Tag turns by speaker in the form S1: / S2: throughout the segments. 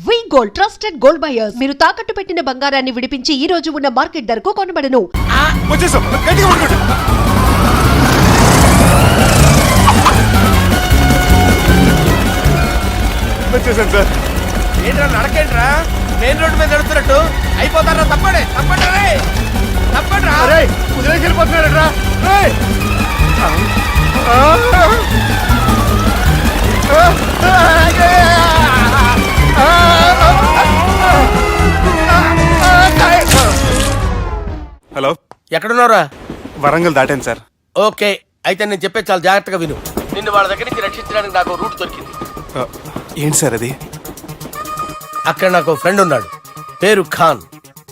S1: వి gold trusted gold buyers. మీరు తాకట్టు పెట్టిన బంగారాన్ని విడిపించి ఈ రోజు ఉన్న మార్కెట్ ధరకు కొనబడను.
S2: సార్ ఏంట్రా నడకేంట్రా మెయిన్ రోడ్డు మీద నడుస్తున్నట్టు అయిపోతారా? తప్పండి తప్పండి రే తప్పండి రా రే కుదిరేసి వెళ్ళిపోతున్నాడరా రే
S3: హలో,
S2: ఎక్కడున్నారా?
S3: వరంగల్ దాటాను సార్.
S2: ఓకే, అయితే నేను చెప్పే చాలా జాగ్రత్తగా విను. నిన్ను వాళ్ళ దగ్గర నుంచి రక్షించడానికి నాకు రూట్ దొరికింది.
S3: ఏంటి సార్ అది?
S2: అక్కడ నాకు ఫ్రెండ్ ఉన్నాడు, పేరు ఖాన్.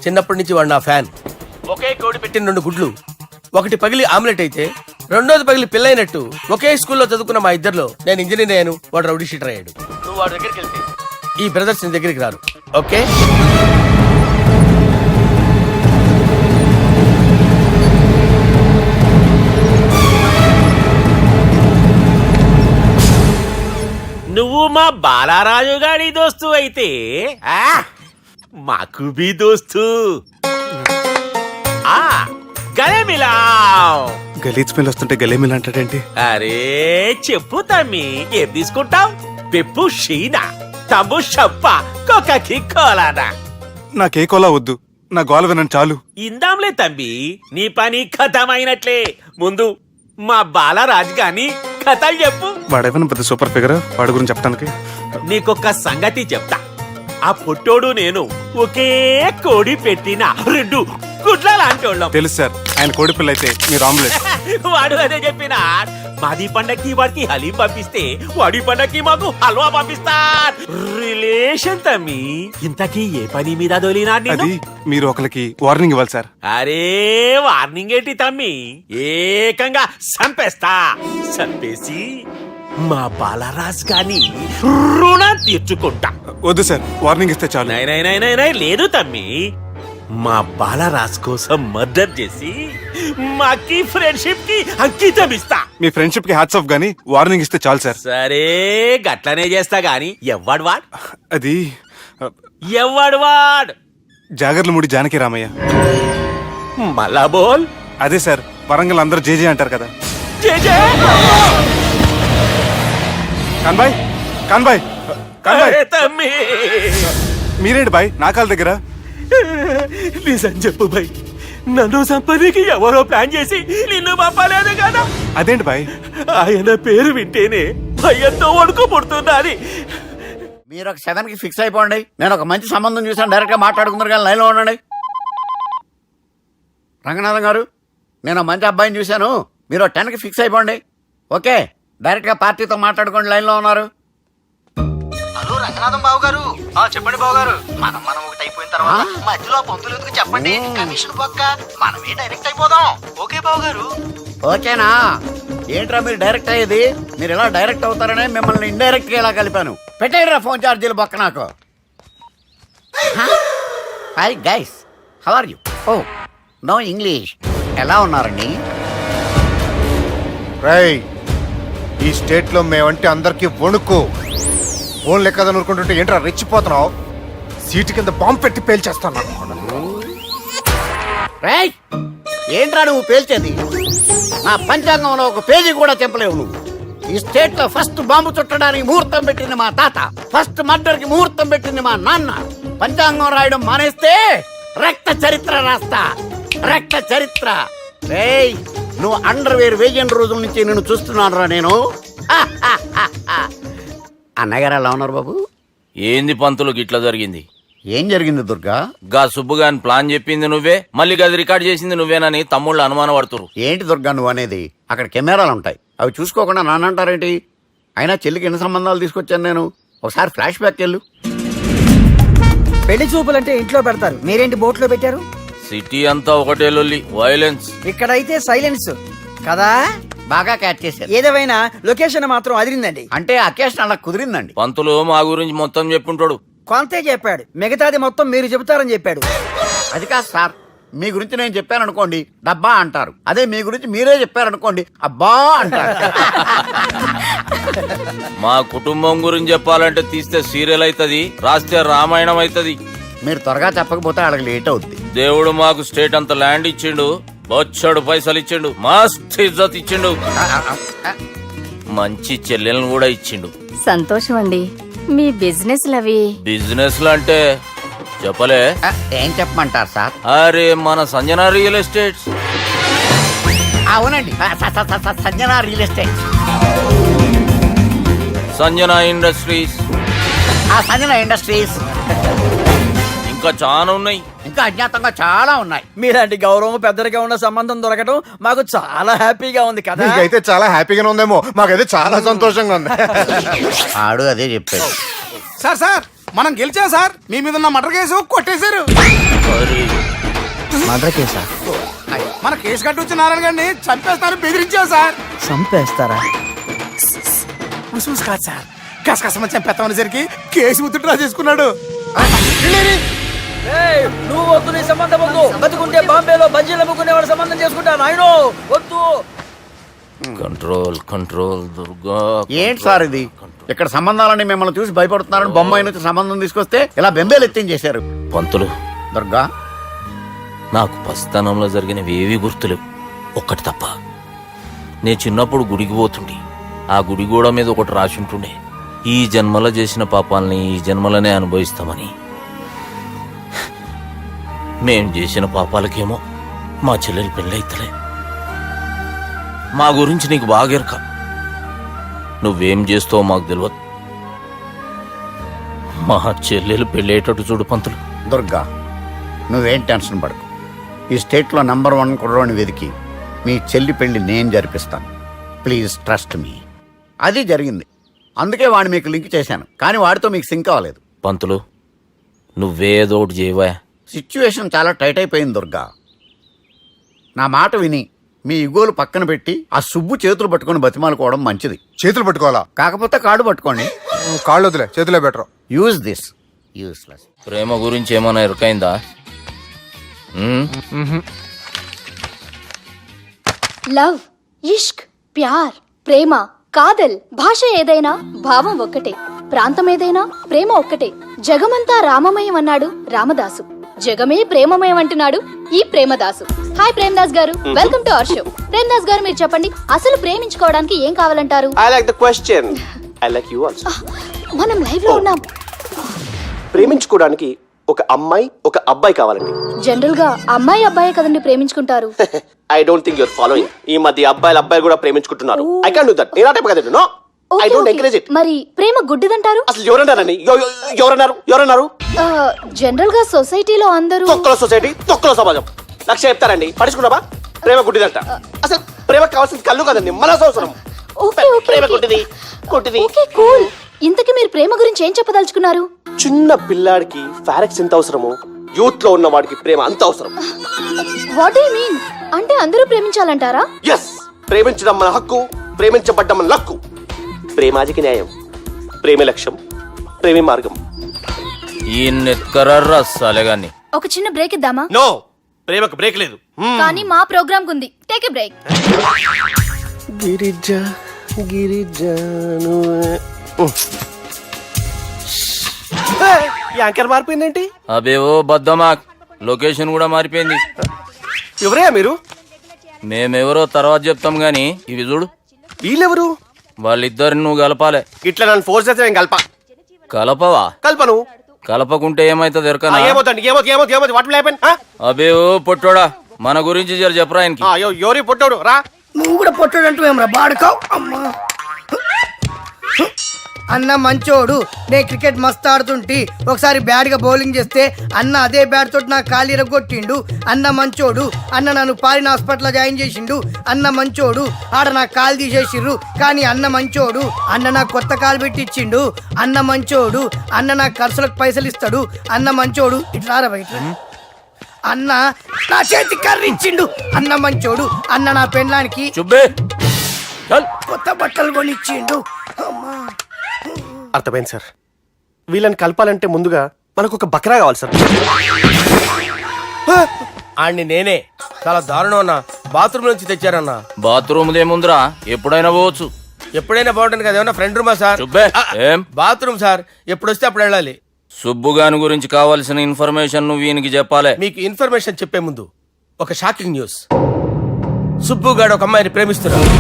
S2: చిన్నప్పటి నుంచి వాడు నా ఫ్యాన్. ఒకే కోడి పెట్టిన 2 గుడ్లు, ఒకటి పగిలి ఆమ్లెట్ అయితే రెండోది పగిలి పిల్లైనట్టు ఒకే స్కూల్లో చదువుకున్న మా ఇద్దరిలో నేను ఇంజనీర్ అయ్యాను, వాడు రౌడీ షీటర్ అయ్యాడు. నువ్వు వాడి దగ్గరికి వెళ్తే ఈ బ్రదర్స్ నీ దగ్గరికి రారు. ఓకే,
S4: నువ్వు మా బాలారాజు గారి దోస్తు అయితే మాకు బి దోస్తు. గలే మిలావ్.
S3: గలీజ్ స్మెల్ వస్తుంటే గలేమిల్ అంటాడేంటి?
S4: అరే చెప్పు తమ్మి, ఏం తీసుకుంటావు? పెప్పు షీనా, తమ్ము షప్ప, కొకకి కోలానా?
S3: నాకే కోలా వద్దు, నా గోల వినండి చాలు.
S4: ఇందాంలే తమ్మి, నీ పని ఖతమైనట్లే. ముందు మా బాలరాజు గాని కథలు చెప్పు.
S3: వాడేమైనా పెద్ద సూపర్ ఫిగర్, వాడి గురించి చెప్పడానికి.
S4: నీకొక్క సంగతి చెప్తా. ఆ పుట్టోడు నేను ఒకే కోడి పెట్టిన 2 గుడ్ల లాంటి వాళ్ళం.
S3: తెలుసు సార్, ఆయన కోడి పిల్ల అయితే మీరు ఆమ్లెట్.
S4: వాడు అదే చెప్పిన. మాది పండక్కి వాడికి హలీం పంపిస్తే వాడి పండక్కి మాకు హల్వా పంపిస్తా. రిలేషన్ తమ్మి. ఇంతకీ ఏ పని మీద దొలినా?
S3: అది మీరు ఒకరికి వార్నింగ్ ఇవ్వాలి సార్.
S4: అరే వార్నింగ్ ఏంటి తమ్మి, ఏకంగా సంపేస్తా. సంపేసి మా బాలరాజ్ గాని రుణం తీర్చుకుంటా.
S3: వద్దు సార్, వార్నింగ్ ఇస్తే చాలు.
S4: నై లేదు తమ్మి, మా బాలరాజ్ కోసం మర్డర్ చేసి మాకి ఫ్రెండ్షిప్ కి అంకితం ఇస్తా.
S3: మీ ఫ్రెండ్షిప్ కి హ్యాట్స్ ఆఫ్ గానీ వార్నింగ్ ఇస్తే చాలు సార్.
S4: సరే గట్లనే చేస్తా గాని ఎవ్వడు వాడ్?
S3: అది
S4: ఎవ్వడు వాడ్?
S3: జాగర్లమూడి జానకి రామయ్య.
S4: మళ్ళా బోల్.
S3: అదే సార్, వరంగల్ అందరూ జేజే అంటారు కదా.
S4: జేజే
S3: కాన్బాయ్, కాన్బాయ్, కాన్బాయ్.
S4: తమ్మి
S3: మీరేంటి బాయ్ నా కాళ్ళ దగ్గర?
S4: నిజం చెప్పు బాయ్, నన్ను సంపదికి ఎవరో ప్లాన్ చేసి నిన్ను పంపలేదు కదా?
S3: అదేంటి బాయ్?
S4: ఆయన పేరు వింటేనే భయంతో వణుకు పుడుతున్నది.
S5: మీరు ఒక 7కి ఫిక్స్ అయిపోండి. నేను ఒక మంచి సంబంధం చూసాను, డైరెక్ట్ గా మాట్లాడుకుందరు కానీ లైన్లో ఉండండి. రంగనాథం గారు, నేను ఒక మంచి అబ్బాయిని చూశాను, మీరు 10కి ఫిక్స్ అయిపోండి. ఓకే, డైరెక్ట్ గా పార్టీతో మాట్లాడుకోండి. లైన్లో ఉన్నారు.
S6: హలో రంగనాథం బాబు గారు. చెప్పండి బాబు గారు. మనం ఒకటి అయిపోయిన తర్వాత మధ్యలో పంతులు ఎందుకు చెప్పండి? కమిషన్ పక్క మనమే డైరెక్ట్ అయిపోదాం. ఓకే బాబు గారు.
S5: ఓకేనా? ఏంట్రా మీరు డైరెక్ట్ అయ్యేది? మీరు ఇలా డైరెక్ట్ అవుతారనే మిమ్మల్ని ఇండైరెక్ట్ గా ఇలా కలిపాను. పెట్టేయరా ఫోన్ ఛార్జీలు పక్క నాకు. Hi guys, how are you? Oh no English. ఎలా ఉన్నారండి?
S7: రేయ్, ఈ స్టేట్ లో మేమంటే అందరికి వణుకు. ఫోన్ లెక్క అనుకుంటుంటే ఏంట్రా రెచ్చిపోతున్నావు? సీటు కింద బాంబు పెట్టి పేల్చేస్తాను.
S5: రేయ్, ఏంట్రా నువ్వు పేల్చేది? నా పంచాంగంలో ఒక పేజీ కూడా చెప్పలేవు నువ్వు. ఈ స్టేట్ లో ఫస్ట్ బాంబు చుట్టడానికి ముహూర్తం పెట్టింది మా తాత, ఫస్ట్ మర్డర్ కి ముహూర్తం పెట్టింది మా నాన్న. పంచాంగం రాయడం మానేస్తే రక్త చరిత్ర రాస్తా, రక్త చరిత్ర. రేయ్, నువ్వు అండర్వేర్ వేయని రోజుల నుంచి నేను చూస్తున్నాను రా నేను. అన్నగారు ఎలా ఉన్నారు బాబు?
S8: ఏంది పంతులు గిట్లా జరిగింది?
S5: ఏం జరిగింది దుర్గా?
S8: గా సుబ్బుగాని ప్లాన్ చెప్పింది నువ్వే, మళ్ళీ గది రికార్డ్ చేసింది నువ్వేనని తమ్ముళ్ళు అనుమానం పడుతురు.
S5: ఏంటి దుర్గా నువ్వు అనేది? అక్కడ కెమెరాలు ఉంటాయి, అవి చూసుకోకుండా నానంటారేంటి? అయినా చెల్లికి ఎన్ని సంబంధాలు తీసుకొచ్చాను నేను. ఒకసారి ఫ్లాష్ బ్యాక్ వెళ్ళు.
S9: పెళ్లి చూపులంటే ఇంట్లో పెడతారు, మీరేంటి బోట్లో పెట్టారు?
S8: సిటీ అంతా ఒకటే లొల్లి, వైలెన్స్.
S9: ఇక్కడైతే సైలెన్స్ కదా.
S5: బాగా క్యాచ్ చేశారు.
S9: ఏదేమైనా లొకేషన్ మాత్రం అదిరిందండి.
S5: అంటే అకేషన్ అలా కుదిరిందండి.
S8: పంతులు మా గురించి మొత్తం చెప్పుంటాడు.
S9: కొంతే చెప్పాడు, మిగతాది మొత్తం మీరు చెబుతారని చెప్పాడు.
S5: అది కాదు సార్, మీ గురించి నేను చెప్పాను అనుకోండి డబ్బా అంటారు. అదే మీ గురించి మీరే చెప్పారనుకోండి అబ్బా అంటారు.
S8: మా కుటుంబం గురించి చెప్పాలంటే తీస్తే సీరియల్ అవుతుంది, రాస్తే రామాయణం అవుతుంది.
S5: మీరు త్వరగా చెప్పకపోతే వాళ్ళకి లేట్ అవుద్ది.
S8: దేవుడు మాకు స్టేట్ అంత ల్యాండ్ ఇచ్చిండు, బొచ్చడు పైసలు ఇచ్చిండు, మస్త్ ఇజ్జత్ ఇచ్చిండు, మంచి చెల్లెలను కూడా ఇచ్చిండు.
S10: సంతోషం అండి. మీ బిజినెస్ లవి
S8: బిజినెస్ లు అంటే చెప్పలే.
S5: ఏం చెప్పమంటారు సార్?
S8: అరే మన సంజన రియల్ ఎస్టేట్స్.
S5: అవునండి, Sanjana real estate,
S8: Sanjana industries,
S5: Sanjana industries,
S8: ఇంకా చాలా ఉన్నాయి.
S5: ఇంకా అజ్ఞాతంగా చాలా ఉన్నాయి.
S9: మీలాంటి గౌరవం పెద్దరిగా ఉన్న సంబంధం దొరకడం మాకు చాలా హ్యాపీగా ఉంది కదా.
S7: మీకైతే చాలా హ్యాపీగానే ఉందేమో, మాకైతే చాలా సంతోషంగా ఉంది.
S5: ఆడు అదే చెప్పాడు.
S3: సార్ సార్ మనం గెలిచాం సార్. మీ మీద ఉన్న మర్డర్ కేసు కొట్టేశారు.
S8: అరే
S9: మర్డర్ కేసా?
S3: మన కేసు కట్టి వచ్చిన నారాయణ గారిని చంపేస్తారు బెదిరించాం సార్.
S9: చంపేస్తారా?
S3: చూసి కాదు సార్, కసకసమని చంపేస్తామనేసరికి కేసు విత్డ్రా చేసుకున్నాడు.
S9: నువ్వు వద్దు, నీ సంబంధం వద్దు. బతుకుంటే బాంబేలో బజ్జీలు అమ్ముకునే వాడు సంబంధం చేసుకుంటాను. ఆయన వద్దు.
S8: Control control Durga.
S5: ఏంటి సార్ ఇది? ఇక్కడ సంబంధాలని మిమ్మల్ని చూసి భయపడుతున్నారని బొమ్మాయి నుంచి సంబంధం తీసుకొస్తే ఇలా బెంబేలు ఎత్తించేశారు.
S8: పంతులు,
S5: దుర్గా,
S8: నాకు పసితనంలో జరిగినవి ఏవి గుర్తులేవు, ఒక్కటి తప్ప. నేను చిన్నప్పుడు గుడికి పోతుండే, ఆ గుడి గోడ మీద ఒకటి రాసి ఉంటుండే, ఈ జన్మలో చేసిన పాపాలని ఈ జన్మలనే అనుభవిస్తామని. మేం చేసిన పాపాలకేమో మా చెల్లెలు పెళ్ళైతలే. మా గురించి నీకు బాగెరక, నువ్వేం చేస్తావో మాకు తెలియదు. మా చెల్లెలు పెళ్ళేటట్టు చూడు పంతులు.
S5: దుర్గా, నువ్వేం టెన్షన్ పడకు. ఈ స్టేట్లో నంబర్ 1 కుర్రోని వెతికి మీ చెల్లి పెళ్లి నేను జరిపిస్తాను. Please trust me. అది జరిగింది, అందుకే వాడిని మీకు లింక్ చేశాను. కానీ వాడితో మీకు సింక్ అవ్వలేదు.
S8: పంతులు, నువ్వేదో ఒకటి చేయవా.
S5: సిచ్యువేషన్ చాలా టైట్ అయిపోయింది దుర్గా. నా మాట విని మీ ఇగోలు పక్కన పెట్టి ఆ సుబ్బు చేతులు పట్టుకొని బతిమాలుకోవడం మంచిది.
S7: చేతులు పట్టుకోవాలా?
S5: కాకపోతే కాడు పట్టుకోండి.
S7: కాళ్ళు వదిలే, చేతులే బెటర్.
S5: Use this. యూస్లెస్.
S8: ప్రేమ గురించి ఏమైనా ఎరుకైందా?
S10: లవ్, ఇష్క్, ప్యార్, ప్రేమ, కాదల్, భాష ఏదైనా భావం ఒక్కటే, ప్రాంతం ఏదైనా ప్రేమ ఒక్కటే. జగమంతా రామమయం అన్నాడు రామదాసు, జగమే ప్రేమమయం అంటున్నాడు ఈ ప్రేమదాసు. హాయ్ ప్రేమదాస్ గారు, welcome to our show. Premadasa గారు, మీరు చెప్పండి, అసలు ప్రేమించుకోవడానికి ఏం కావాలంటారు?
S11: I like the question. I like you also.
S10: మనం లైవ్ లో ఉన్నాం.
S11: ప్రేమించుకోవడానికి ఒక అమ్మాయి ఒక అబ్బాయి కావాలండి.
S10: జనరల్ గా అమ్మాయి అబ్బాయే కదండి ప్రేమించుకుంటారు.
S11: I don't think you're following. ఈ మధ్య అబ్బాయిలు కూడా ప్రేమించుకుంటున్నారు. I can't do that. నేను ఆ టైప్ కదండి. No. I don't encourage it.
S10: మరి ప్రేమ గుడ్డిదంటారు?
S11: అసలు ఎవరన్నారండి? ఎవరన్నారు?
S10: జనరల్ గా సొసైటీలో అందరూ
S11: తొక్కల సొసైటీ, తొక్కల సమాజం. లక్ష చెప్తారండి, పడుచుకున్నావా? ప్రేమ గుడ్డిదంట. అసలు ప్రేమ కావాల్సింది కళ్ళు కదండి, మనసు అవసరం. ప్రేమ గుడ్డిది.
S10: Okay, cool. ఇంతకీ మీరు ప్రేమ గురించి ఏం చెప్పదలుచుకున్నారు?
S11: చిన్న పిల్లాడికి ఫారెక్స్ ఎంత అవసరమో యూత్ లో ఉన్న వాడికి ప్రేమ అంత అవసరం.
S10: What you mean? అంటే అందరూ ప్రేమించాలంటారా?
S11: ఎస్, ప్రేమించడం మన హక్కు, ప్రేమించబడ్డం మన లక్కు. ప్రేమాజికి న్యాయం, ప్రేమ లక్ష్యం, ప్రేమి మార్గం.
S8: ఈ నెత్కరర్రా సాలెగాన్ని.
S10: ఒక చిన్న బ్రేక్ ఇద్దామా?
S11: నో, ప్రేమకు బ్రేక్ లేదు.
S10: కానీ మా ప్రోగ్రామ్ ఉంది, టేక్ ఎ బ్రేక్.
S11: యాంకర్ మారిపోయిందేంటి?
S8: అబేవో బద్దమా, లొకేషన్ కూడా మారిపోయింది.
S11: ఎవరయ్యా మీరు?
S8: మేమెవరో తర్వాత చెప్తాం గాని ఇవి చూడు.
S11: వీళ్ళెవరు?
S8: వాళ్ళిద్దరిని నువ్వు కలపాలే.
S11: ఇట్లా నన్ను ఫోర్స్ చేస్తే నేను
S8: కలపవా?
S11: కల్పను.
S8: కలపకుంటే ఏమైతుంది ఎరకనా?
S11: ఏమవుతుంది? What will happen?
S8: అబేవో పొట్టోడా, మన గురించి జర చెప్పరా ఆయనకి.
S11: ఎవరి పొట్టాడు రా.
S9: నువ్వు కూడా పొట్టాడంటూ ఏమరా బాడుకావు? అమ్మా అన్న మంచోడు. నేను క్రికెట్ మస్తు ఆడుతుంటి, ఒకసారి బ్యాట్ గా బౌలింగ్ చేస్తే అన్న అదే బ్యాట్ తోటి నా కాలు ఇరగొట్టిండు. అన్న మంచోడు. అన్న నన్ను పాలిన హాస్పిటల్ జాయిన్ చేసిండు. అన్న మంచోడు. ఆడ నా కాలు తీసేసిర్రు, కానీ అన్న మంచోడు. అన్న నాకు కొత్త కాలు పెట్టిచ్చిండు. అన్న మంచోడు. అన్న నాకు ఖర్చులకు పైసలు ఇస్తాడు. అన్న మంచోడు. ఇట్లా బయట అన్న నా చేతి కర్రీ ఇచ్చిండు. అన్న మంచోడు. అన్న నా పెళ్ళానికి కొత్త బట్టలు కొనిచ్చిండు. అమ్మా,
S11: అర్థమైంది సార్. వీళ్ళని కలపాలంటే ముందుగా మనకు ఒక బక్రా కావాలి సార్.
S2: ఆడిని నేనే. చాలా దారుణం అన్నా. బాత్రూమ్ నుంచి తెచ్చారన్నా.
S8: బాత్రూమ్ దేముందిరా, ఎప్పుడైనా పోవచ్చు.
S2: ఎప్పుడైనా బాగుంటుంది కదా. ఏమన్నా ఫ్రెండ్ రూమా సార్?
S8: చుబ్బే. ఏం
S2: బాత్రూమ్ సార్, ఎప్పుడు వస్తే అప్పుడు వెళ్ళాలి.
S8: సుబ్బుగాని గురించి కావాల్సిన ఇన్ఫర్మేషన్ నువ్వు వీనికి చెప్పాలి.
S2: మీకు ఇన్ఫర్మేషన్ చెప్పే ముందు ఒక షాకింగ్ న్యూస్. సుబ్బుగాడు ఒక అమ్మాయిని ప్రేమిస్తున్నాడు.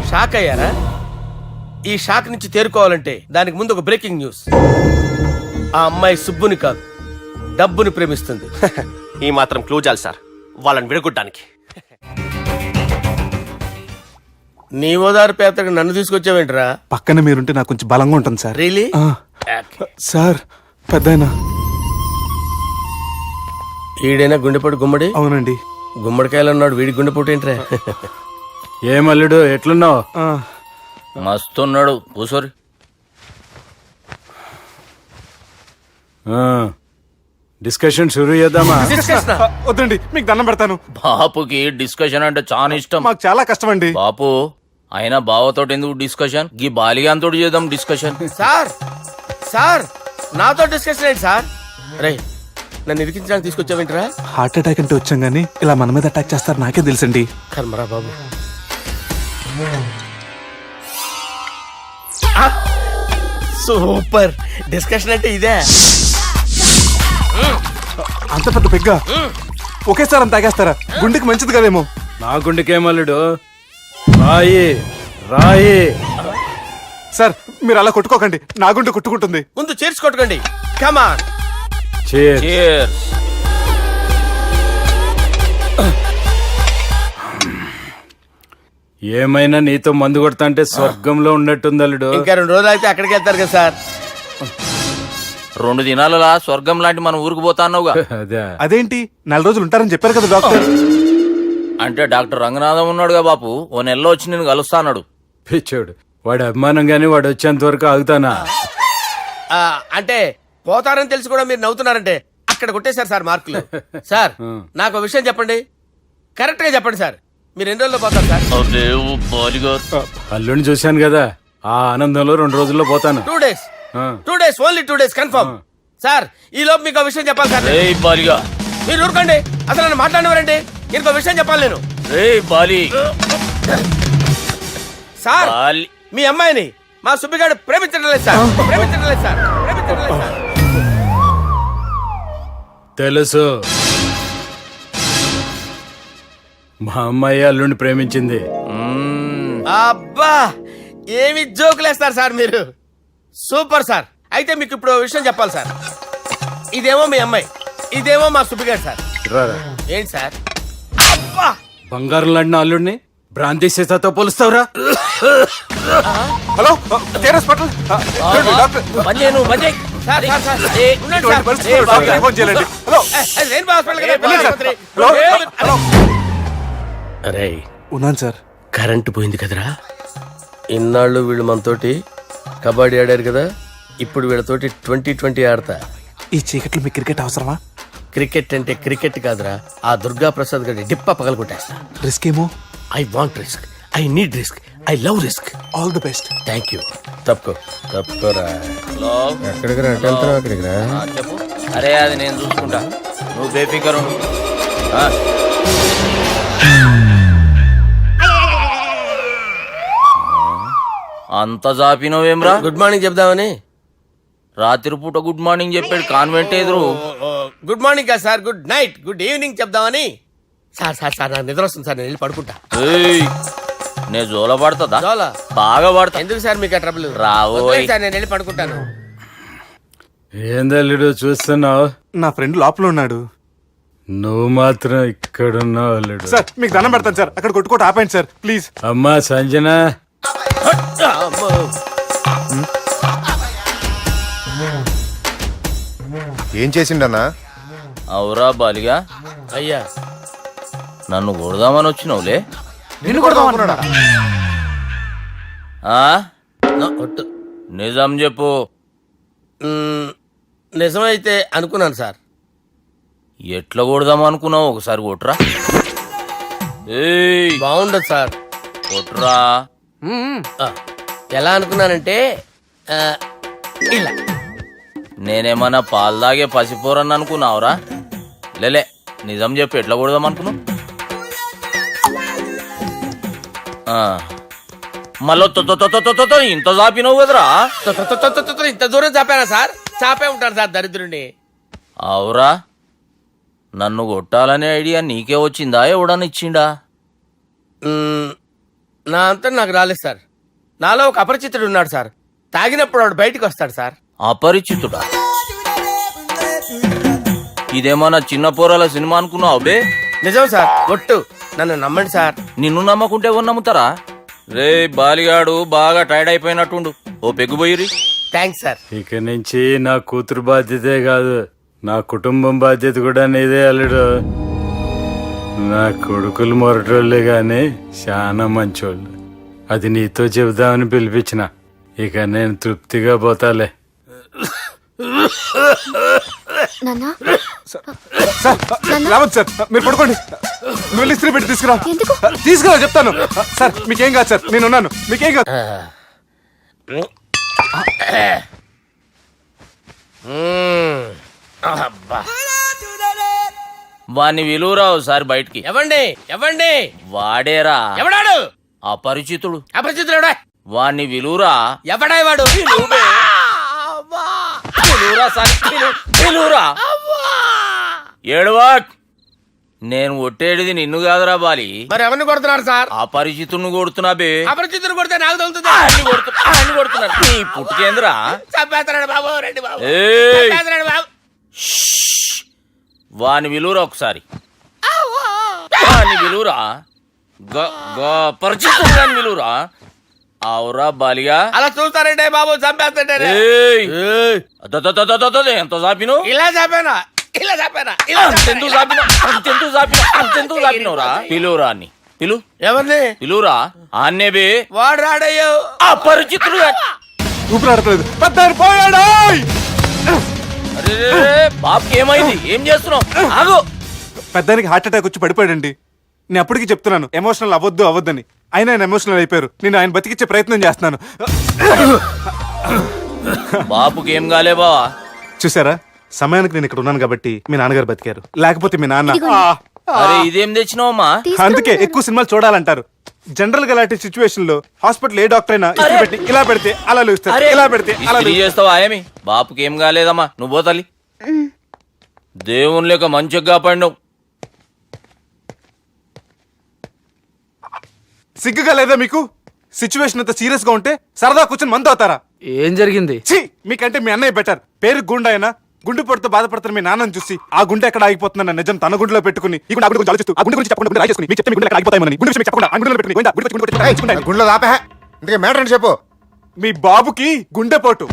S2: షాక్ అయ్యారా? ఈ షాక్ నుంచి తేరుకోవాలంటే దానికి ముందు ఒక బ్రేకింగ్ న్యూస్. ఆ అమ్మాయి సుబ్బుని కాదు, డబ్బుని ప్రేమిస్తుంది.
S11: ఈ మాత్రం క్లూ చాలు సార్ వాళ్ళని విడగొట్టడానికి.
S2: నీ ఓదారు పేదకు నన్ను తీసుకొచ్చావేంట్రా?
S3: పక్కన మీరుంటే నాకు కొంచెం బలంగా ఉంటుంది సార్.
S2: రియలీ?
S3: సార్ పెద్దయినా.
S2: ఈడైనా గుండెపోటు గుమ్మడి?
S3: అవునండి.
S2: గుమ్మడికాయలు ఉన్నాడు, వీడి గుండెపోటు ఏంట్రా?
S3: ఏమల్లుడు ఎట్లున్నావు?
S8: మస్తున్నాడు. కూసోరి.
S3: డిస్కషన్ షురూ చేద్దామా?
S2: Discussion?
S3: వద్దండి, మీకు దండం పెడతాను.
S8: బాపుకి డిస్కషన్ అంటే చాలా ఇష్టం.
S3: మాకు చాలా కష్టం అండి.
S8: బాపు అయినా బావతోటి ఎందుకు డిస్కషన్? గీ బాలిగాంతోటి చేద్దాం డిస్కషన్.
S2: సార్ సార్ నాతో డిస్కషన్ ఏంటి సార్? రే, నన్ను ఇరికించడానికి తీసుకొచ్చావేంట్రా?
S3: హార్ట్ అటాక్ అంటే వచ్చాం గానీ ఇలా మన మీద అటాక్ చేస్తారు నాకే తెలుసండి.
S2: కర్మరా బాబు. సూపర్. డిస్కషన్ అంటే ఇదే.
S3: అంత పెద్ద పెగ్గ ఒకేసారి అంత తాగేస్తారా? గుండెకి మంచిది కదేమో. నా గుండెకేమల్లుడు రాయి రాయి. సార్ మీరు అలా కొట్టుకోకండి, నా గుండె కొట్టుకుంటుంది.
S2: ముందు చేర్చుకొట్టుకోండి. కమాన్.
S8: Cheers.
S3: ఏమైనా నీతో మందు కొడతా అంటే స్వర్గంలో ఉన్నట్టుంది అల్లుడు.
S2: ఇంకా 2 రోజులు అయితే అక్కడికి వెళ్తారు కదా సార్.
S8: 2 దినాలలా స్వర్గం లాంటి మన ఊరికి పోతా అన్నావుగా.
S3: అదేంటి 4 రోజులు ఉంటారని చెప్పారు కదా డాక్టర్.
S8: అంటే డాక్టర్ రంగనాథం ఉన్నాడుగా బాపు, ఓ నెలలో వచ్చి నేను కలుస్తా అన్నాడు.
S3: పిచ్చోడు, వాడు అభిమానం గాని వాడు వచ్చేంత వరకు ఆగుతానా?
S2: అంటే పోతారని తెలిసి కూడా మీరు నవ్వుతున్నారంటే అక్కడ కొట్టేశారు సార్ మార్కులు. సార్ నాకు ఒక విషయం చెప్పండి, కరెక్ట్ గా చెప్పండి సార్. మీరు ఎన్ని రోజుల్లో పోతారు సార్?
S3: అల్లుడిని చూశాను కదా, ఆ ఆనందంలో 2 రోజుల్లో పోతాను.
S2: 2 days. 2 days, only 2 days confirm. Sir ఈ లోపు మీకు ఒక విషయం చెప్పాలి సార్. మీరు ఊరుకోండి, అసలు నన్ను మాట్లాడినవారండి. ఇంకో విషయం చెప్పాలి నేను. సార్ మీ అమ్మాయిని మా సుబ్బిగాడు ప్రేమించడం లేదు సార్. ప్రేమించడం లేదు సార్. ప్రేమించడం లేదు సార్.
S3: తెలుసు, మా అమ్మాయి అల్లుడిని ప్రేమించింది.
S2: అబ్బా ఏమి జోకులేస్తారు సార్ మీరు. Super sir. అయితే మీకు ఇప్పుడు ఓ విషయం చెప్పాలి సార్. ఇదేమో మీ అమ్మాయి, ఇదేమో మా సుబ్బిగాడు సార్. ఏంటి సార్? అబ్బా
S3: బంగారం లాంటి అల్లుడిని భ్రాంతి సీతతో పోలుస్తావురా? Hello hospital
S2: sir sir sir ఉండండి సార్. హలో అరే
S3: ఉన్నాను సార్.
S2: కరెంటు పోయింది కదరా. ఇన్నాళ్ళు వీళ్ళు మనతోటి కబడ్డీ ఆడారు కదా, ఇప్పుడు వీళ్ళతోటి 2020 ఆడతా.
S3: ఈ చీకట్లో మీ క్రికెట్ అవసరమా?
S2: క్రికెట్ అంటే క్రికెట్ కాదురా, ఆ దుర్గా ప్రసాద్ గారి డిప్ప పగల కొట్టేస్తా.
S3: రిస్క్ ఏమో.
S2: I want risk, I need risk, I love risk.
S3: All the best.
S2: Thank you. తప్పుకోరా. ఎక్కడికి రా? అక్కడికి రా.
S8: చెప్పు. అరే అది నేను చూసుకుంటా, నువ్వు బేఫికర్ ఉండు. అంత జాపినవేమ్రా?
S2: గుడ్ మార్నింగ్ చెప్దామని.
S8: రాత్రి పూట గుడ్ మార్నింగ్ చెప్పాడు కాన్వెంట్ ఎదురు.
S2: గుడ్ మార్నింగ్ కాదు sir, good night, good evening చెప్దామని. సార్ సార్ సార్ నాకు నిద్ర వస్తుంది సార్, నేను వెళ్ళి పడుకుంటా.
S8: నేను జోల పడుతుందా?
S2: జోలా?
S8: బాగా పడతా.
S2: ఎందుకు సార్ మీకు ఆ ట్రబుల్?
S8: రావోయ్
S2: సార్, నేను వెళ్ళి పడుకుంటాను.
S3: ఏందల్లుడు చూస్తున్నావు? నా ఫ్రెండ్ లోపల ఉన్నాడు, నువ్వు మాత్రం ఇక్కడున్నావు అల్లుడు. సార్ మీకు దండం పెడతాను సార్, అక్కడ కొట్టుకోట ఆపండి సార్ ప్లీజ్. అమ్మా సంజన,
S7: ఏం చేసిండన్నా?
S8: అవురా బాలిగా,
S2: అయ్యా
S8: నన్ను కొడదామని వచ్చినావులే.
S3: నిన్ను కొడదామన్నాడా?
S2: ఒట్టు.
S8: నిజం చెప్పు.
S2: నిజమైతే అనుకున్నాను సార్.
S8: ఎట్లా కొడదాం అనుకున్నావు? ఒకసారి కొట్రా.
S2: బాగుండదు సార్.
S8: కొట్రా.
S2: ఎలా అనుకున్నానంటే ఇలా.
S8: నేనేమన్నా పాలు తాగే పసిపోరని అనుకున్నావురా? లేలే, నిజం చెప్పి ఎట్లా కొడదాం అనుకున్నావు? మళ్ళీ ఇంత చాపినావు కదరా?
S2: ఇంత దూరం చాపానా సార్? చాపే ఉంటాను సార్ దరిద్రుడిని.
S8: అవురా, నన్ను కొట్టాలనే ఐడియా నీకే వచ్చిందా? ఎవడన్నా ఇచ్చిండా?
S2: నా అంతా నాకు రాలేదు సార్. నాలో ఒక అపరిచితుడు ఉన్నాడు సార్. తాగినప్పుడు వాడు బయటికి వస్తాడు సార్.
S8: అపరిచితుడా? ఇదేమన్నా చిన్న పోరాల సినిమా అనుకున్నావు బే?
S2: నిజం సార్, ఒట్టు, నన్ను నమ్మండి సార్.
S8: నిన్ను నమ్మకుంటే ఎవరు నమ్ముతారా? రే బాలిగాడు బాగా టైర్డ్ అయిపోయినట్టుండు, ఓ పెగ్గుబోయిరి.
S2: Thanks sir.
S3: ఇక నుంచి నా కూతురు బాధ్యతే కాదు, నా కుటుంబం బాధ్యత కూడా నీదే అల్లుడు. నా కొడుకులు మొరటోళ్ళే గాని చాలా మంచోళ్ళు. అది నీతో చెబుదామని పిలిపించిన. ఇక నేను తృప్తిగా పోతాలే. రావద్దు సార్, మీరు పడుకోండి. నువ్వు ఇస్త్రీ పెట్టి తీసుకురా. తీసుకురా చెప్తాను. సార్ మీకేం కాదు సార్, నేనున్నాను, మీకేం కాదు.
S8: వాణ్ణి విలువరా ఒకసారి బయటికి.
S2: ఎవండి
S8: వాడేరా,
S2: ఎవడాడు?
S8: అపరిచితుడు.
S2: అపరిచితుడు
S8: వాణ్ణి విలువరా.
S2: ఎవడాయి వాడు?
S8: విలువరా. ఏడవా, నేను ఒట్టేడిది నిన్ను కాదురా బాలి.
S2: మరి ఎవరిని కొడుతున్నారు సార్?
S8: అపరిచితుడిని కొడుతున్నా బే.
S2: అపరిచితుడు కొడితే నాకు తగులుతుంది.
S8: కొడుతున్నారు నీ పుట్టుకేంద్రా?
S2: చంపేస్తున్నాడు బాబు, రండి బాబు.
S8: ఏయ్,
S2: చంపేస్తున్నాడు బాబు.
S8: వాని విలువరా ఒకసారి. వాని విలువరా. పరిచితుడు అని విలువరా. అవురా బాలిగా.
S2: అలా చూస్తారంటే బాబు, చంపేస్తాడే.
S8: ఎంత చాపిను?
S2: ఇలా చంపానా? ఇలా చంపానా?
S8: అంతెందుకు చాపినవురా? పిలువురా అన్ని పిలు.
S2: ఎవరిని
S8: పిలువురా? ఆన్నే బే.
S2: వాడు రాడయ్యో.
S8: అపరిచితుడు.
S3: ఊపిరాడట్లేదు, పెద్దాయన పోయాడు.
S8: అరే బాబుకి ఏమైంది? ఏం చేస్తున్నావు? ఆగు.
S3: పెద్దానికి హార్ట్ అటాక్ వచ్చి పడిపోయాడండి. నేను అప్పటికి చెప్తున్నాను ఎమోషనల్ అవ్వద్దని. అయినా ఆయన ఎమోషనల్ అయిపోయారు. నేను ఆయన బతికిచ్చే ప్రయత్నం చేస్తున్నాను.
S8: బాబుకి ఏం కాలే బావా?
S3: చూసారా, సమయానికి నేను ఇక్కడ ఉన్నాను కాబట్టి మీ నాన్నగారు బతికారు. లేకపోతే మీ నాన్న.
S8: అరే ఇదేం తెచ్చినావమ్మా?
S3: అందుకే ఎక్కువ సినిమాలు చూడాలంటారు. జనరల్ గా అలాంటి సిచ్యువేషన్ లో హాస్పిటల్ ఏ డాక్టర్ అయినా ఇస్త్రీ పెట్టి ఇలా పెడితే అలా లూస్తారు, ఇలా పెడితే అలా
S8: చేస్తావా? ఏమి బాపుకి ఏం కాలేదమ్మా, నువ్వు పోతల్లి. దేవుని లేక మంచిగా పడినావు.
S3: సిగ్గుగా లేదా మీకు? సిచ్యువేషన్ అంత సీరియస్ గా ఉంటే సరదా కూర్చొని మందు అవుతారా?
S6: ఏం జరిగింది?
S3: ఛీ, మీకంటే మీ అన్నయ్య బెటర్. పేరు గుండె అయినా గుండు పొడితో బాధపడుతున్న మీ నాన్నని చూసి ఆ గుండె ఎక్కడ ఆగిపోతుందన్న నిజం తన గుండెలో పెట్టుకుని ఈ గుండె గురించి ఆలోచిస్తూ ఆ గుండె గురించి చెప్పకుండా రాజేసుకుని మీకు చెప్తే మీ గుండె ఎక్కడ ఆగిపోతాయని గుండె విషయం చెప్పకుండా ఆ గుండెలో పెట్టుకుని
S7: గుండెలో ఆపే. ఇంతకీ మ్యాటర్ అని చెప్పు.
S3: మీ బాబుకి గుండెపోటు.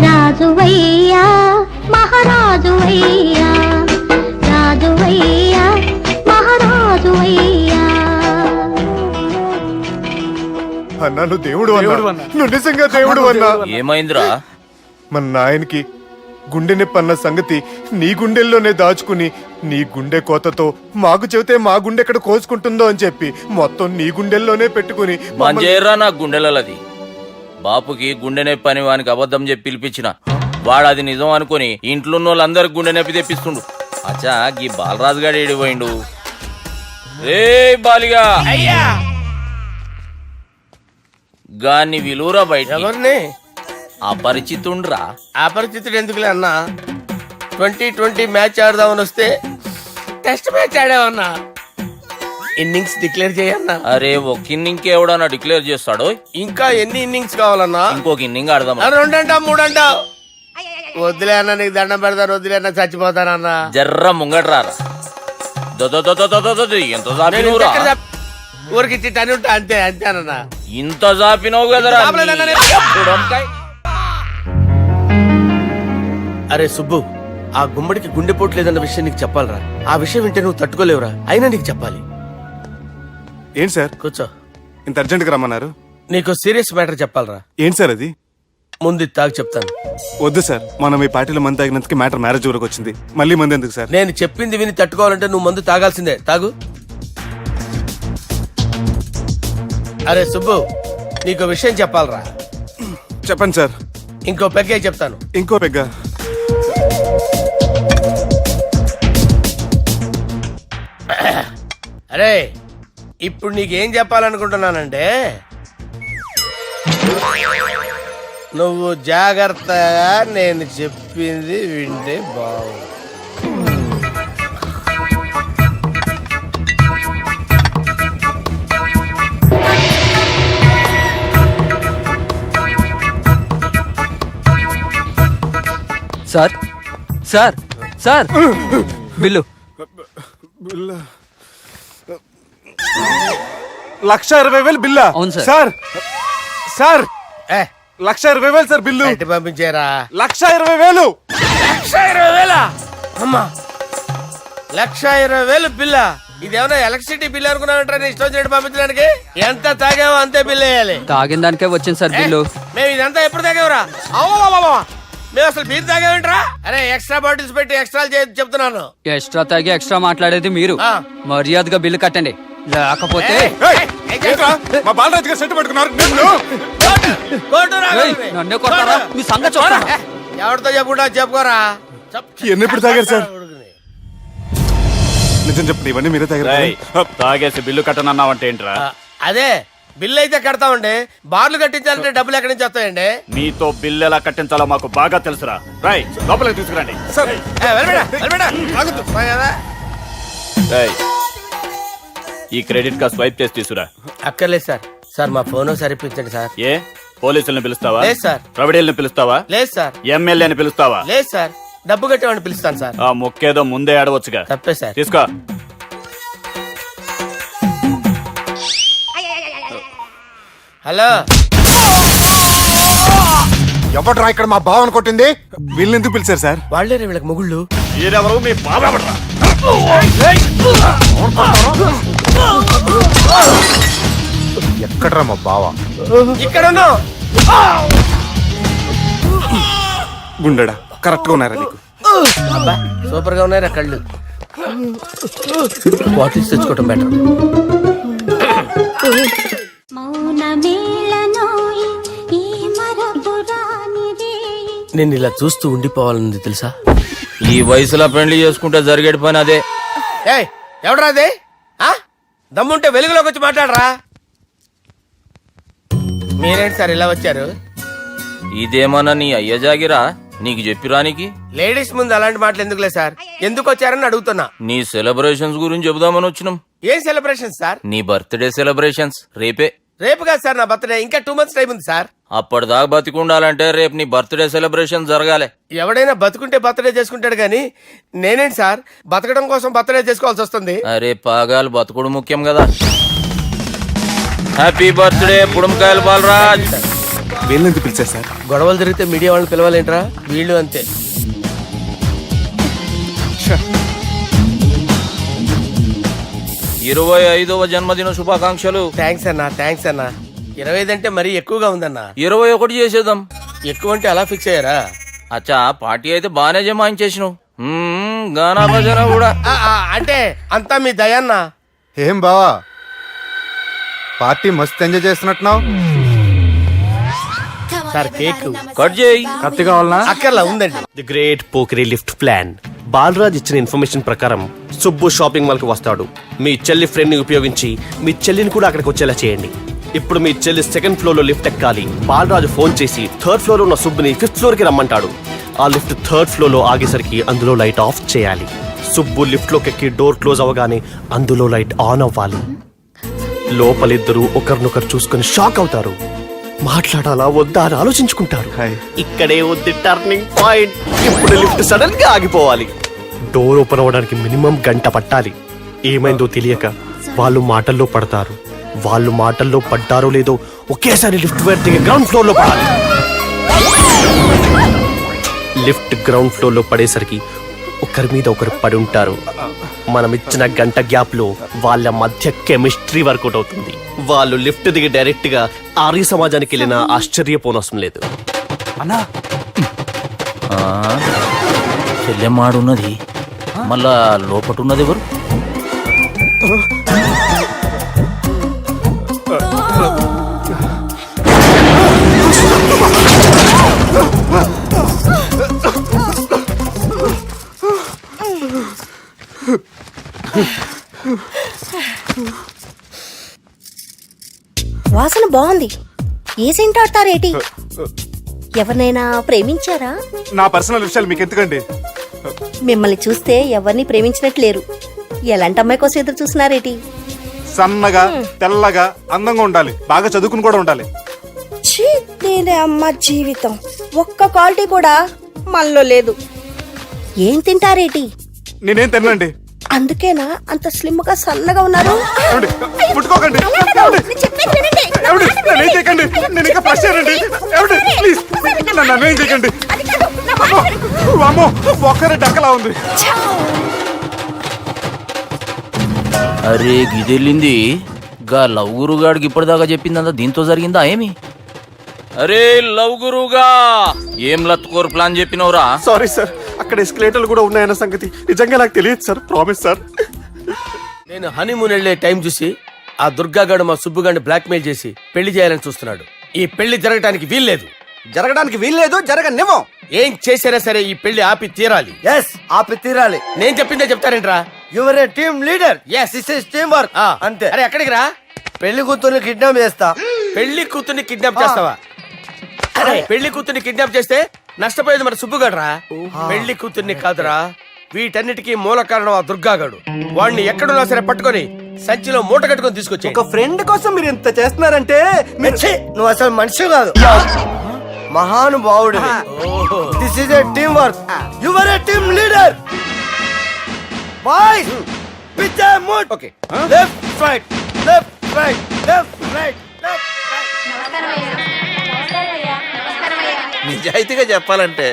S10: రాజువయ్యా మహారాజువయ్యా, రాజువయ్యా మహారాజువయ్యా.
S7: అన్నా నువ్వు దేవుడు అన్నా, నువ్వు నిజంగా దేవుడు అన్నా.
S8: ఏమైందిరా?
S7: మన నాయనకి గుండె నొప్పి అన్న సంగతి నీ గుండెల్లోనే దాచుకుని నీ గుండె కోతతో మాకు చెబితే మా గుండె ఎక్కడ కోసుకుంటుందో అని చెప్పి మొత్తం నీ గుండెల్లోనే పెట్టుకుని
S8: మంజేరా నా గుండెలది. బాపుకి గుండె నొప్పి అని వానికి అబద్ధం చెప్పి పిలిపించిన వాడు అది నిజం అనుకుని ఇంట్లో ఉన్న వాళ్ళందరికి గుండె నొప్పి తెప్పిస్తుండు. అచ్చా గీ బాలరాజు గారు ఏడిపోయిండు. రే బాలిగా,
S2: అయ్యా
S8: గాన్ని విలువరా బయట.
S2: ఎవరిని?
S8: అపరిచితుండ్రా.
S2: అపరిచితుడు ఎందుకులే అన్నా. 2020 మ్యాచ్ ఆడదామని వస్తే టెస్ట్ మ్యాచ్ ఆడామన్నా. ఇన్నింగ్స్ డిక్లేర్ చేయన్నా.
S8: అరే ఒక ఇన్నింగ్ ఎవడన్నా డిక్లేర్ చేస్తాడు?
S2: ఇంకా ఎన్ని ఇన్నింగ్స్ కావాలన్నా?
S8: ఇంకొక ఇన్నింగ్ ఆడదాం.
S2: 2 అంటావు 3 అంటావు. వద్దులే అన్న, నీకు దండం పెడతాను. వద్దులే అన్న, చచ్చిపోతానన్నా.
S8: జర్ర ముంగట్రారా. ఎంత జాపినవురా?
S2: ఊరికి ఇచ్చి టని ఉంటా అంతే, అంతేనన్నా.
S8: ఇంత జాపినవు కదరా.
S2: అరే సుబ్బు, ఆ గుమ్మడికి గుండెపోటు లేదన్న విషయం నీకు చెప్పాలరా. ఆ విషయం వింటే నువ్వు తట్టుకోలేవురా. అయినా నీకు చెప్పాలి.
S3: ఏంటి సార్
S2: కూర్చో.
S3: ఇంత అర్జెంట్ గా రమ్మన్నారు?
S2: నీకు సీరియస్ మ్యాటర్ చెప్పాలరా.
S3: ఏంటి సార్ అది?
S2: ముందు ఇది తాగు చెప్తాను.
S3: వద్దు సార్, మనం ఈ పార్టీలో మంది తాగినందుకు మ్యాటర్ మ్యారేజ్ వరకు వచ్చింది. మళ్ళీ మంది ఎందుకు సార్?
S2: నేను చెప్పింది విని తట్టుకోవాలంటే నువ్వు మందు తాగాల్సిందే. తాగు. అరే సుబ్బు, నీకు విషయం చెప్పాలరా.
S3: చెప్పండి సార్.
S2: ఇంకో పెగ్గే చెప్తాను.
S3: ఇంకో పెగ్గ.
S2: అరే ఇప్పుడు నీకేం చెప్పాలనుకుంటున్నానంటే నువ్వు జాగ్రత్తగా నేను చెప్పింది వింటే బాగుంది.
S12: సార్ సార్ సార్ బిల్లు
S3: 1,20,000 బిల్లా?
S12: అవును సార్.
S3: సార్ సార్
S2: ఏ
S3: 1,20,000 సార్ బిల్లు.
S2: ఎట్టి పంపించారా?
S3: 1,20,000.
S2: 1,20,000 అమ్మా, 1,20,000 బిల్ల. ఇదేమన్నా ఎలక్ట్రిసిటీ బిల్ అనుకున్నామంటారా? ఇష్టం వచ్చినట్టు పంపించడానికి. ఎంత తాగామో అంతే బిల్ వేయాలి.
S12: తాగిన దానికే వచ్చింది సార్ బిల్లు.
S2: మేము ఇదంతా ఎప్పుడు తాగావురా? అవ్వ మేము అసలు బీర్ తాగామంటరా? అరే ఎక్స్ట్రా బాటిల్స్ పెట్టి ఎక్స్ట్రా చెప్తున్నాను.
S12: ఎక్స్ట్రా తాగి ఎక్స్ట్రా మాట్లాడేది మీరు.
S2: ఆ.
S12: మర్యాదగా బిల్లు కట్టండి, లేకపోతే
S3: ఏయ్, ఏంట్రా? మా బాలరాజు గారు సెట్ పట్టుకున్నారు.
S12: ఏయ్, నన్నే కొడతారా? మీ సంగతి చూడరా?
S2: ఎవరితో చెప్పుకుంటా చెప్పుకోరా.
S3: ఎన్ని ఎప్పుడు తాగారు సార్? నిజం చెప్పండి, ఇవన్నీ మీరే తాగారు.
S4: తాగేసి బిల్లు కట్టనన్నావంటే ఏంట్రా?
S2: అదే బిల్లు అయితే కడతామండి, బార్లు కట్టించాలంటే డబ్బులు ఎక్కడి నుంచి వస్తాయండి?
S4: నీతో బిల్లు ఎలా కట్టించాలో మాకు బాగా తెలుసురా. రై లోపలికి తీసుకురండి.
S3: సార్
S4: రేయ్, ఈ క్రెడిట్ కార్డ్ స్వైప్ చేసి తీసుకురా.
S2: అక్కర్లేదు సార్. సార్ మా ఫోన్ సరిపించండి సార్.
S4: ఏ పోలీసుల్ని పిలుస్తావా?
S2: లేదు సార్.
S4: ప్రొవిడీల్ని పిలుస్తావా?
S2: లేదు సార్.
S4: ఎమ్మెల్యేని పిలుస్తావా?
S2: లేదు సార్. డబ్బు కట్టేవాడిని పిలుస్తాను సార్.
S4: ఆ మొక్కేదో ముందే ఆడవచ్చుగా.
S2: తప్పే సార్.
S4: తీసుకో.
S2: హలో,
S7: ఎవడ్రా ఇక్కడ మా బావని కొట్టింది?
S3: వీళ్ళని ఎందుకు పిలిచారు సార్?
S2: వాళ్ళే వీళ్ళకి మొగుళ్ళు.
S4: మీరెవరు? మీ బాబా
S7: ఎక్కడ్రా మా బావ?
S2: ఇక్కడ ఉన్నావు.
S3: గుండెడా కరెక్ట్ గా ఉన్నారా నీకు?
S2: అబ్బా సూపర్ గా ఉన్నాయిరా కళ్ళు. బాటిల్స్ తెచ్చుకోవటం బెటర్. నేను ఇలా చూస్తూ ఉండిపోవాలనుంది తెలుసా?
S8: ఈ వయసులో పెళ్లి చేసుకుంటే జరిగేటి పని అదే.
S2: ఏయ్ ఎవడరా అదే? దమ్ముంటే వెలుగులోకి వచ్చి మాట్లాడరా. మీరేంటి సార్ ఇలా వచ్చారు?
S8: ఇదేమన్నా నీ అయ్య జాగిరా నీకు చెప్పిరానికి?
S2: లేడీస్ ముందు అలాంటి మాటలు ఎందుకులే సార్, ఎందుకు వచ్చారని అడుగుతున్నా.
S8: నీ సెలబ్రేషన్స్ గురించి చెబుదామని వచ్చినాం.
S2: ఏం సెలబ్రేషన్ సార్?
S8: నీ బర్త్డే సెలబ్రేషన్స్ రేపే.
S2: రేపు కాదు సార్ నా బర్త్డే, ఇంకా 2 months టైం ఉంది సార్.
S8: అప్పటిదాకా బతికుండాలంటే రేపు నీ బర్త్డే సెలబ్రేషన్ జరగాలి.
S2: ఎవడైనా బతుకుంటే బర్త్డే చేసుకుంటాడు గానీ నేనేంటి సార్ బతకడం కోసం బర్త్డే చేసుకోవాల్సి వస్తుంది?
S8: అరే పాగాలు బతుకుడు ముఖ్యం కదా. హ్యాపీ బర్త్డే పుడుమకాయలు బాలరాజ్.
S3: వీళ్ళని ఎందుకు పిలిచారు సార్?
S2: గొడవలు జరిగితే మీడియా వాళ్ళని పిలవాలేంట్రా? వీళ్ళు అంతే.
S8: 25వ జన్మదిన శుభాకాంక్షలు.
S2: థ్యాంక్స్ అన్నా, థ్యాంక్స్ అన్నా. 25 అంటే మరీ ఎక్కువగా ఉందన్నా.
S8: 21 చేసేద్దాం.
S2: ఎక్కువ అంటే అలా ఫిక్స్ అయ్యారా?
S8: అచ్చా పార్టీ అయితే బానే జమాయించేసినావు. గానా భజన కూడా.
S2: అంటే అంతా మీ దయన్నా.
S7: ఏం బావా పార్టీ మస్తు ఎంజాయ్ చేస్తున్నట్టున్నావు.
S2: సార్ కేక్
S8: కట్ చేయి.
S3: కత్తి కావాలనా?
S2: అక్కర్లా ఉందండి.
S11: ది గ్రేట్ పోకరీ లిఫ్ట్ ప్లాన్. బాలరాజ్ ఇచ్చిన ఇన్ఫర్మేషన్ ప్రకారం సుబ్బు షాపింగ్ మాల్ కి వస్తాడు. మీ చెల్లి ఫ్రెండ్ ని ఉపయోగించి మీ చెల్లిని కూడా అక్కడికి వచ్చేలా చేయండి. ఇప్పుడు మీ చెల్లి 2nd floor లో లిఫ్ట్ ఎక్కాలి. బాలరాజు ఫోన్ చేసి 3rd floor లో ఉన్న సుబ్బుని 5th floor కి రమ్మంటాడు. ఆ లిఫ్ట్ 3rd floor లో ఆగేసరికి అందులో లైట్ ఆఫ్ చేయాలి. సుబ్బు లిఫ్ట్ లోకి ఎక్కి డోర్ క్లోజ్ అవ్వగానే అందులో లైట్ ఆన్ అవ్వాలి. లోపలిద్దరూ ఒకరినొకరు చూసుకుని షాక్ అవుతారు. మాట్లాడాలా వద్దా అని ఆలోచించుకుంటారు. ఇక్కడే ఉంది టర్నింగ్ పాయింట్. ఇప్పుడు లిఫ్ట్ సడన్ గా ఆగిపోవాలి. డోర్ ఓపెన్ అవ్వడానికి మినిమం 1 గంట పట్టాలి. ఏమైందో తెలియక వాళ్ళు మాటల్లో పడతారు. వాళ్ళు మాటల్లో పడ్డారో లేదో ఒకేసారి లిఫ్ట్ వైర్ దిగి గ్రౌండ్ ఫ్లోర్ లో పడాలి. లిఫ్ట్ గ్రౌండ్ ఫ్లోర్ లో పడేసరికి ఒకరి మీద ఒకరు పడి ఉంటారు. మనం ఇచ్చిన 1 గంట గ్యాప్ లో వాళ్ళ మధ్య కెమిస్ట్రీ వర్కౌట్ అవుతుంది. వాళ్ళు లిఫ్ట్ దిగి డైరెక్ట్ గా ఆర్య సమాజానికి వెళ్ళినా ఆశ్చర్యపోనవసరం లేదు.
S3: అన్నా
S8: చెల్లెమ్మాడున్నది, మళ్ళా లోపటున్నది ఎవరు?
S10: బాగుంది. ఏ సెంట్ ఆడతారేటి? ఎవరినైనా ప్రేమించారా?
S3: నా పర్సనల్ విషయాలు మీకు ఎందుకండి?
S10: మిమ్మల్ని చూస్తే ఎవరిని ప్రేమించినట్లేరు. ఎలాంటి అమ్మాయి కోసం ఎదురు చూస్తున్నారేటి?
S3: సన్నగా తెల్లగా అందంగా ఉండాలి, బాగా చదువుకుని కూడా ఉండాలి.
S10: ఛీ, నేనే అమ్మ జీవితం. ఒక్క క్వాలిటీ కూడా మనలో లేదు. ఏం తింటారేటి?
S3: నేనేం తినండి.
S10: అందుకేనా అంత స్లిమ్ గా సన్నగా ఉన్నారు?
S3: ముట్టుకోకండి. నేనేం చేయకండి, నేను ఇంకా ఫ్రెష్ అయ్యానండి. ప్లీజ్ నన్ను ఏం చేయకండి. అమ్మో ఒక్కరే డక్కలా ఉంది.
S8: అరే గిదెళ్ళింది గా లవ్ గురుగాడికి ఇప్పటిదాకా చెప్పిందంతా దీంతో జరిగిందా ఏమి? అరే లవ్ గురుగా ఏం లత్కోరు ప్లాన్ చెప్పినవురా?
S3: సారీ సార్, అక్కడ ఎస్కలేటర్లు కూడా ఉన్నాయన్న సంగతి నిజంగా నాకు తెలియదు సార్. Promise sir.
S2: నేను హనీమూన్ వెళ్లే టైం చూసి ఆ దుర్గాగాడు మా సుబ్బుగాడిని బ్లాక్మెయిల్ చేసి పెళ్లి చేయాలని చూస్తున్నాడు. ఈ పెళ్లి జరగటానికి వీల్లేదు.
S6: జరగడానికి వీల్లేదు, జరగనివ్వం.
S2: ఏం చేసినా సరే ఈ పెళ్లి ఆపి తీరాలి.
S6: ఎస్, ఆపి తీరాలి.
S2: నేను చెప్పిందే చెప్తారేంట్రా?
S6: Your a team leader.
S2: Yes.
S6: This is team work. అంతే.
S2: అరే ఎక్కడికి రా?
S6: పెళ్లి కూతుర్ని కిడ్నాప్ చేస్తా.
S2: పెళ్లి కూతుర్ని కిడ్నాప్ చేస్తావా? అరే పెళ్లి కూతుర్ని కిడ్నాప్ చేస్తే నష్టపోయేది మన సుబ్బుగాడ్రా. పెళ్లి కూతుర్ని కాదురా, వీటన్నిటికీ మూల కారణం ఆ దుర్గాగాడు. వాడిని ఎక్కడున్నా సరే పట్టుకొని సంచిలో మూట కట్టుకొని తీసుకొచ్చి.
S6: ఒక ఫ్రెండ్ కోసం మీరు ఇంత చేస్తున్నారంటే నువ్వు అసలు మనిషి కాదు, మహానుభావుడు. This is a team work. Your a team leader. Boys pitch mood. Okay, left right left right left right left right.
S4: నిజాయితీగా చెప్పాలంటే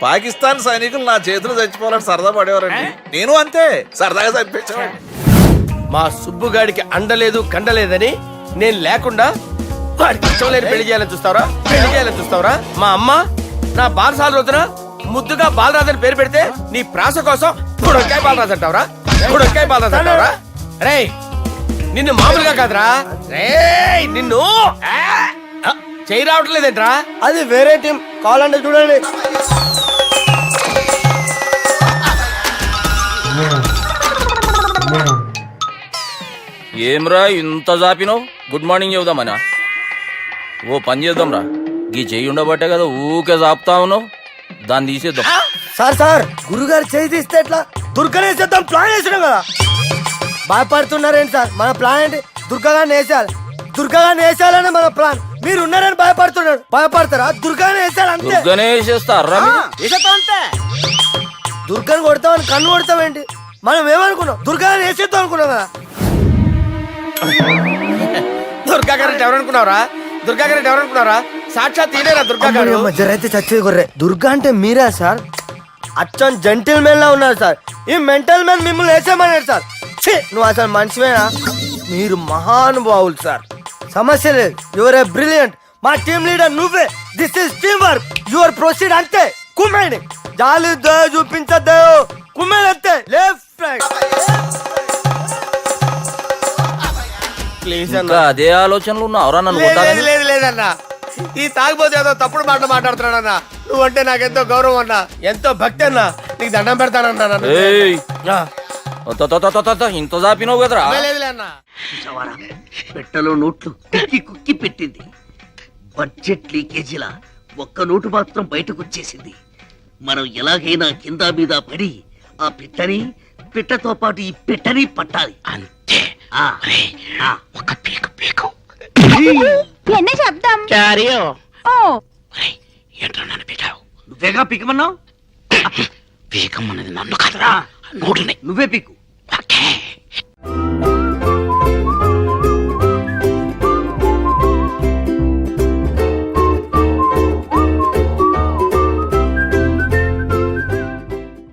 S4: పాకిస్తాన్ సైనికులు నా చేతులు చచ్చిపోవాలని సరదా పడేవారండి. నేను అంతే సరదాగా చనిపించేవాడిని.
S2: మా సుబ్బుగాడికి అండలేదు కండలేదని నేను లేకుండా వాడికి ఇష్టం లేని పెళ్లి చేయాలని చూస్తావరా? పెళ్లి చేయాలని చూస్తావరా? మా అమ్మ నా బాలసాల రోజున ముద్దుగా బాలరాజని పేరు పెడితే నీ ప్రాస కోసం బుడక్కాయ బాలరాజు అంటావరా? బుడక్కాయ బాలరాజు అంటావరా? రే నిన్ను మామూలుగా కాదురా, రే నిన్ను చేయి రావట్లేదేంట్రా?
S6: అది వేరే టీం, కావాలంటే చూడండి.
S8: ఏమ్రా ఇంత జాపినవు? Good morning చెబుదామనా? ఓ పని చేద్దాంరా, గీ చెయ్యి ఉండబట్టే కదా ఊకే జాపుతా ఉన్నావు, దాన్ని తీసేద్దాం.
S6: సార్ సార్, గురుగారు చేయి తీస్తే ఎట్లా? దుర్గనేసేద్దాం ప్లాన్ వేసినాం కదా. భయపడుతున్నారేంటి సార్? మన ప్లాన్ ఏంటి? దుర్గాగాన్ని వేసేయాలి. దుర్గాగాన్ని వేసేయాలని మన ప్లాన్. మీరు ఉన్నారని భయపడుతున్నాడు. భయపడతారా? దుర్గాని వేసేయాలి అంతే.
S8: దుర్గనే వేసేస్తారా?
S6: వేసేద్దాం అంతే. దుర్గాని కొడతామని కన్ను కొడతామేంటి? మనం ఏమనుకున్నాం? దుర్గాని వేసేద్దాం అనుకున్నాం కదా.
S2: దుర్గా గారు ఎవరనుకున్నారా? దుర్గా గారు ఎవరనుకున్నారా? సాక్షాత్ తీరేరా దుర్గా గారు.
S6: జరైతే చచ్చేది గొర్రె. దుర్గా అంటే మీరా సార్? అచ్చం జెంటిల్ మెన్ లా ఉన్నారు సార్. ఈ మెంటల్ మెన్ మిమ్మల్ని వేసేమన్నాడు సార్. నువ్వు అసలు మనిషివేనా? మీరు మహానుభావులు సార్, సమస్య లేదు. Your a brilliant. మా టీమ్ లీడర్ నువ్వే. This is team work. Your proceed అంతే. కుమ్మేయండి. జాలి దయ చూపించద్దు, కుమ్మేయండి అంతే. Left right.
S2: ప్లీజ్
S8: ఇంకా అదే ఆలోచనలు ఉన్నావురా నన్ను
S2: లేదు
S8: కొట్టాలని?
S2: లేదు లేదన్నా, ఈ తాగిపోతే ఏదో తప్పుడు మాటలు మాట్లాడుతున్నాడన్నా. నువ్వంటే నాకెంతో గౌరవం అన్నా, ఎంతో భక్తి అన్నా. నీకు దండం పెడతానన్నా.
S8: ఏయ్, ఇంత జాపినావు కదరా?
S2: లేదులే అన్నా.
S5: పెట్టలో నోట్లు కుక్కి కుక్కి పెట్టింది. బడ్జెట్ లీకేజీలా ఒక్క నోటు మాత్రం బయటకు వచ్చేసింది. మనం ఎలాగైనా కింద మీద పడి ఆ పిట్టతో పాటు ఈ పెట్టని పట్టాలి అంతే. ఒక పీకు పీకు
S10: ఎన్న శబ్దం?
S5: ఏంట్రా నన్ను పీకావు? నువ్వేగా పీకమన్నావు. పీకమన్నది నన్ను కాదురా, నోటుని. నువ్వే పీకు.